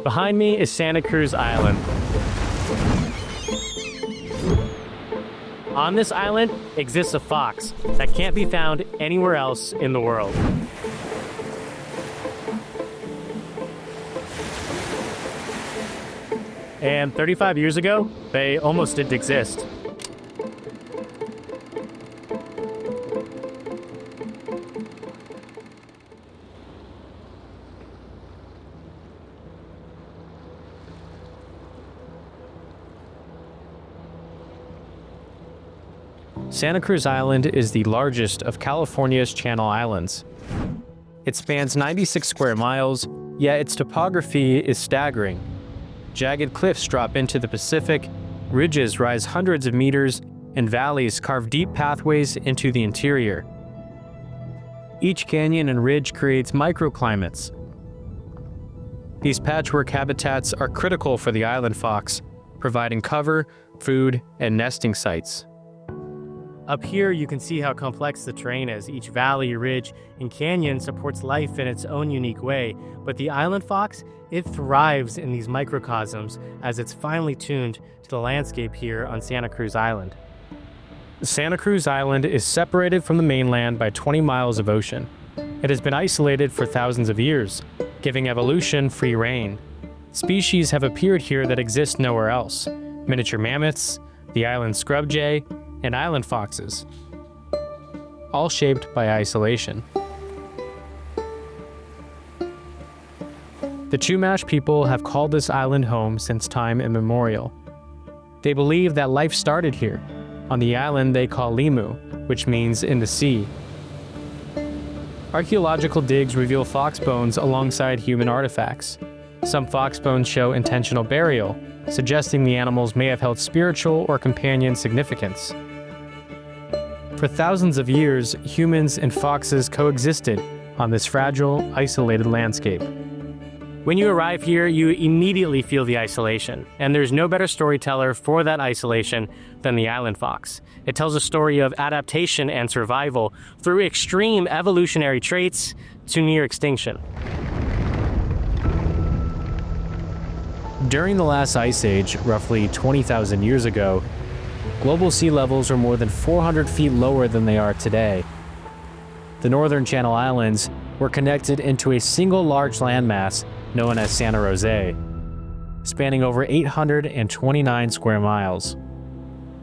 Behind me is Santa Cruz Island. On this island exists a fox that can't be found anywhere else in the world. And 35 years ago, they almost didn't exist. Santa Cruz Island is the largest of California's Channel Islands. It spans 96 square miles, yet its topography is staggering. Jagged cliffs drop into the Pacific, ridges rise hundreds of meters, and valleys carve deep pathways into the interior. Each canyon and ridge creates microclimates. These patchwork habitats are critical for the island fox, providing cover, food, and nesting sites. Up here, you can see how complex the terrain is. Each valley, ridge, and canyon supports life in its own unique way, but the island fox, it thrives in these microcosms as it's finely tuned to the landscape here on Santa Cruz Island. Santa Cruz Island is separated from the mainland by 20 miles of ocean. It has been isolated for thousands of years, giving evolution free rein. Species have appeared here that exist nowhere else: miniature mammoths, the island scrub jay, and island foxes, all shaped by isolation. The Chumash people have called this island home since time immemorial. They believe that life started here, on the island they call Limu, which means in the sea. Archaeological digs reveal fox bones alongside human artifacts. Some fox bones show intentional burial, suggesting the animals may have held spiritual or companion significance. For thousands of years, humans and foxes coexisted on this fragile, isolated landscape. When you arrive here, you immediately feel the isolation, and there's no better storyteller for that isolation than the island fox. It tells a story of adaptation and survival through extreme evolutionary traits to near extinction. During the last ice age, roughly 20,000 years ago, global sea levels were more than 400 feet lower than they are today. The northern Channel Islands were connected into a single large landmass known as Santa Rosa, spanning over 829 square miles.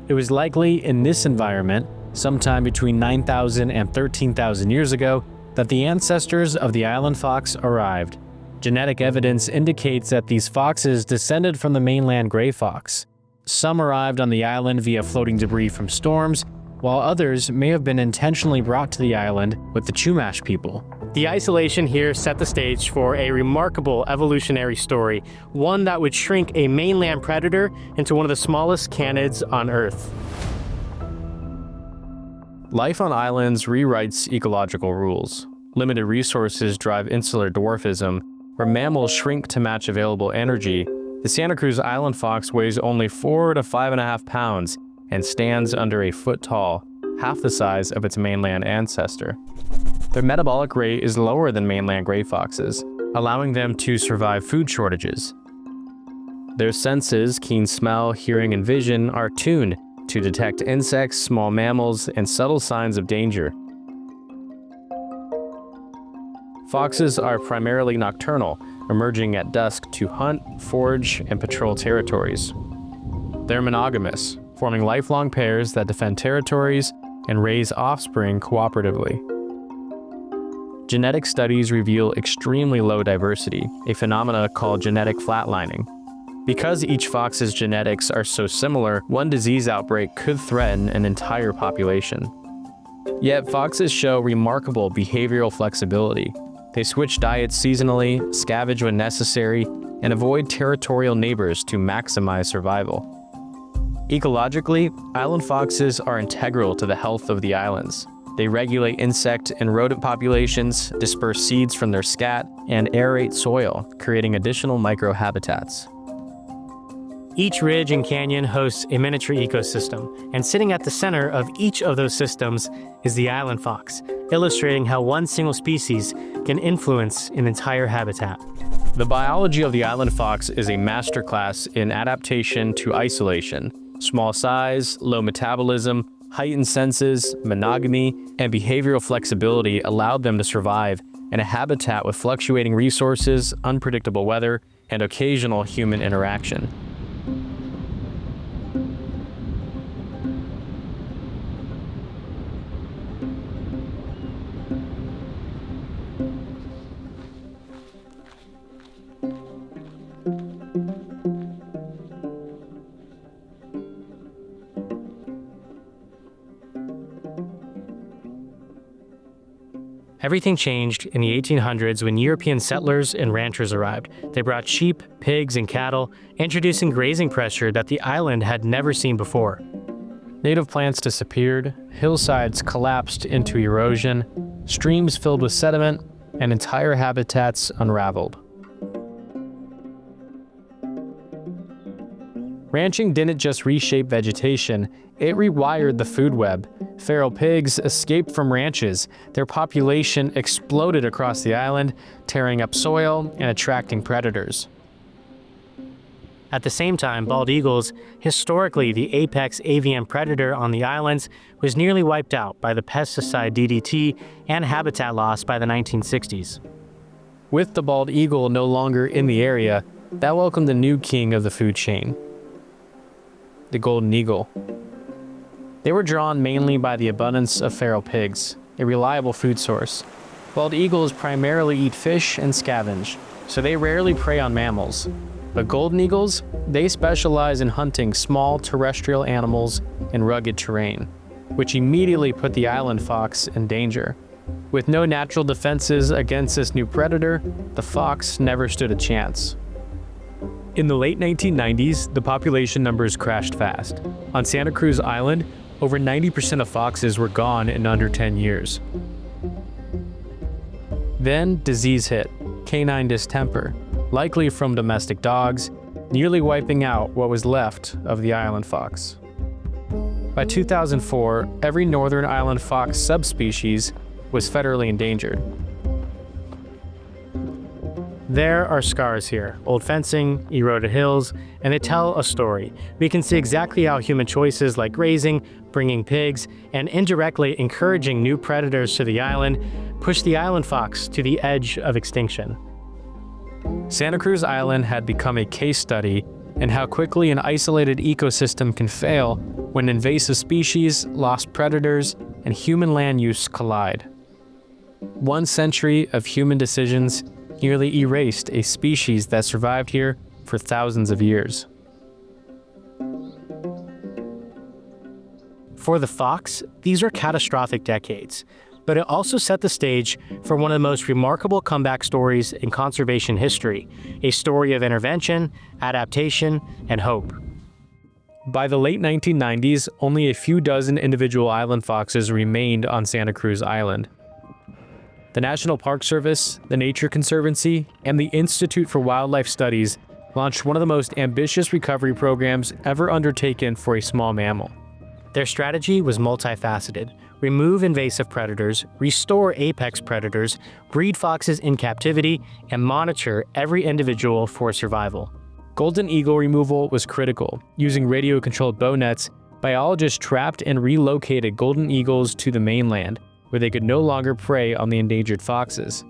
It was likely in this environment, sometime between 9,000 and 13,000 years ago, that the ancestors of the island fox arrived. Genetic evidence indicates that these foxes descended from the mainland gray fox. Some arrived on the island via floating debris from storms, while others may have been intentionally brought to the island with the Chumash people. The isolation here set the stage for a remarkable evolutionary story, one that would shrink a mainland predator into one of the smallest canids on Earth. Life on islands rewrites ecological rules. Limited resources drive insular dwarfism, where mammals shrink to match available energy. The Santa Cruz Island fox weighs only 4 to 5.5 pounds and stands under a foot tall, half the size of its mainland ancestor. Their metabolic rate is lower than mainland gray foxes, allowing them to survive food shortages. Their senses, keen smell, hearing, and vision, are tuned to detect insects, small mammals, and subtle signs of danger. Foxes are primarily nocturnal, emerging at dusk to hunt, forage, and patrol territories. They're monogamous, forming lifelong pairs that defend territories and raise offspring cooperatively. Genetic studies reveal extremely low diversity, a phenomena called genetic flatlining. Because each fox's genetics are so similar, one disease outbreak could threaten an entire population. Yet foxes show remarkable behavioral flexibility. They switch diets seasonally, scavenge when necessary, and avoid territorial neighbors to maximize survival. Ecologically, island foxes are integral to the health of the islands. They regulate insect and rodent populations, disperse seeds from their scat, and aerate soil, creating additional microhabitats. Each ridge and canyon hosts a miniature ecosystem, and sitting at the center of each of those systems is the island fox, illustrating how one single species can influence an entire habitat. The biology of the island fox is a masterclass in adaptation to isolation. Small size, low metabolism, heightened senses, monogamy, and behavioral flexibility allowed them to survive in a habitat with fluctuating resources, unpredictable weather, and occasional human interaction. Everything changed in the 1800s when European settlers and ranchers arrived. They brought sheep, pigs, and cattle, introducing grazing pressure that the island had never seen before. Native plants disappeared, hillsides collapsed into erosion, streams filled with sediment, and entire habitats unraveled. Ranching didn't just reshape vegetation, it rewired the food web. Feral pigs escaped from ranches. Their population exploded across the island, tearing up soil and attracting predators. At the same time, bald eagles, historically the apex avian predator on the islands, was nearly wiped out by the pesticide DDT and habitat loss by the 1960s. With the bald eagle no longer in the area, that welcomed the new king of the food chain, the golden eagle. They were drawn mainly by the abundance of feral pigs, a reliable food source. Bald eagles primarily eat fish and scavenge, so they rarely prey on mammals. But golden eagles, they specialize in hunting small terrestrial animals in rugged terrain, which immediately put the island fox in danger. With no natural defenses against this new predator, the fox never stood a chance. In the late 1990s, the population numbers crashed fast. On Santa Cruz Island, over 90% of foxes were gone in under 10 years. Then disease hit, canine distemper, likely from domestic dogs, nearly wiping out what was left of the island fox. By 2004, every northern island fox subspecies was federally endangered. There are scars here, old fencing, eroded hills, and they tell a story. We can see exactly how human choices like grazing, bringing pigs, and indirectly encouraging new predators to the island pushed the island fox to the edge of extinction. Santa Cruz Island had become a case study in how quickly an isolated ecosystem can fail when invasive species, lost predators, and human land use collide. 1 century of human decisions nearly erased a species that survived here for thousands of years. For the fox, these were catastrophic decades, but it also set the stage for one of the most remarkable comeback stories in conservation history, a story of intervention, adaptation, and hope. By the late 1990s, only a few dozen individual island foxes remained on Santa Cruz Island. The National Park Service, the Nature Conservancy, and the Institute for Wildlife Studies launched one of the most ambitious recovery programs ever undertaken for a small mammal. Their strategy was multifaceted: remove invasive predators, restore apex predators, breed foxes in captivity, and monitor every individual for survival. Golden eagle removal was critical. Using radio-controlled bow nets, biologists trapped and relocated golden eagles to the mainland, where they could no longer prey on the endangered foxes.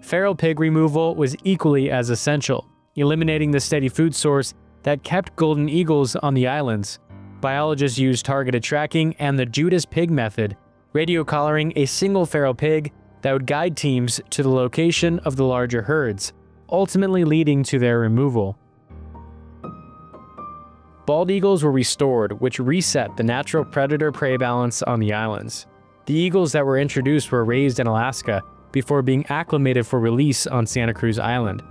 Feral pig removal was equally as essential, eliminating the steady food source that kept golden eagles on the islands. Biologists used targeted tracking and the Judas pig method, radio collaring a single feral pig that would guide teams to the location of the larger herds, ultimately leading to their removal. Bald eagles were restored, which reset the natural predator-prey balance on the islands. The eagles that were introduced were raised in Alaska before being acclimated for release on Santa Cruz Island.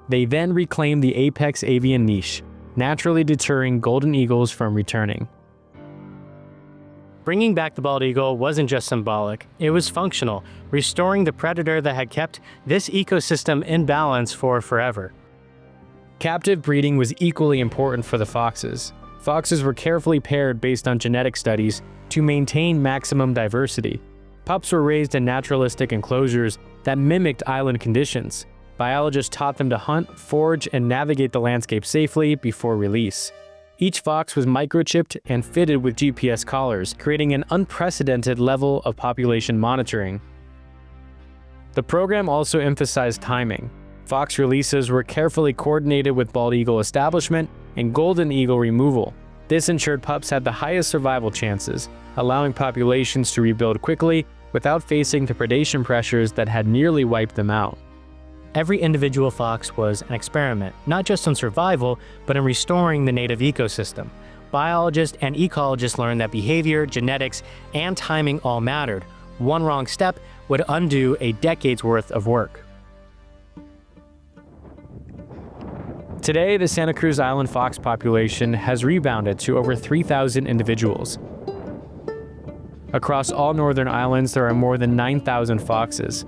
They then reclaimed the apex avian niche, naturally deterring golden eagles from returning. Bringing back the bald eagle wasn't just symbolic, it was functional, restoring the predator that had kept this ecosystem in balance for forever. Captive breeding was equally important for the foxes. Foxes were carefully paired based on genetic studies to maintain maximum diversity. Pups were raised in naturalistic enclosures that mimicked island conditions. Biologists taught them to hunt, forage, and navigate the landscape safely before release. Each fox was microchipped and fitted with GPS collars, creating an unprecedented level of population monitoring. The program also emphasized timing. Fox releases were carefully coordinated with bald eagle establishment and golden eagle removal. This ensured pups had the highest survival chances, allowing populations to rebuild quickly without facing the predation pressures that had nearly wiped them out. Every individual fox was an experiment, not just in survival, but in restoring the native ecosystem. Biologists and ecologists learned that behavior, genetics, and timing all mattered. One wrong step would undo a decade's worth of work. Today, the Santa Cruz Island fox population has rebounded to over 3,000 individuals. Across all northern islands, there are more than 9,000 foxes.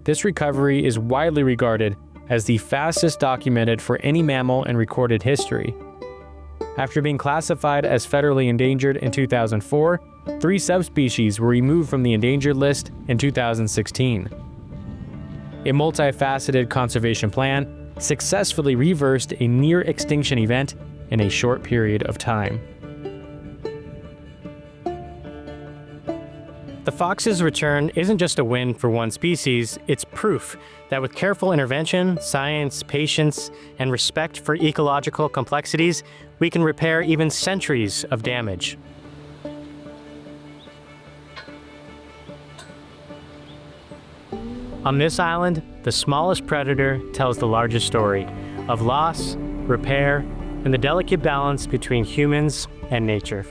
This recovery is widely regarded as the fastest documented for any mammal in recorded history. After being classified as federally endangered in 2004, 3 subspecies were removed from the endangered list in 2016. A multifaceted conservation plan successfully reversed a near-extinction event in a short period of time. The fox's return isn't just a win for one species, it's proof that with careful intervention, science, patience, and respect for ecological complexities, we can repair even centuries of damage. On this island, the smallest predator tells the largest story of loss, repair, and the delicate balance between humans and nature.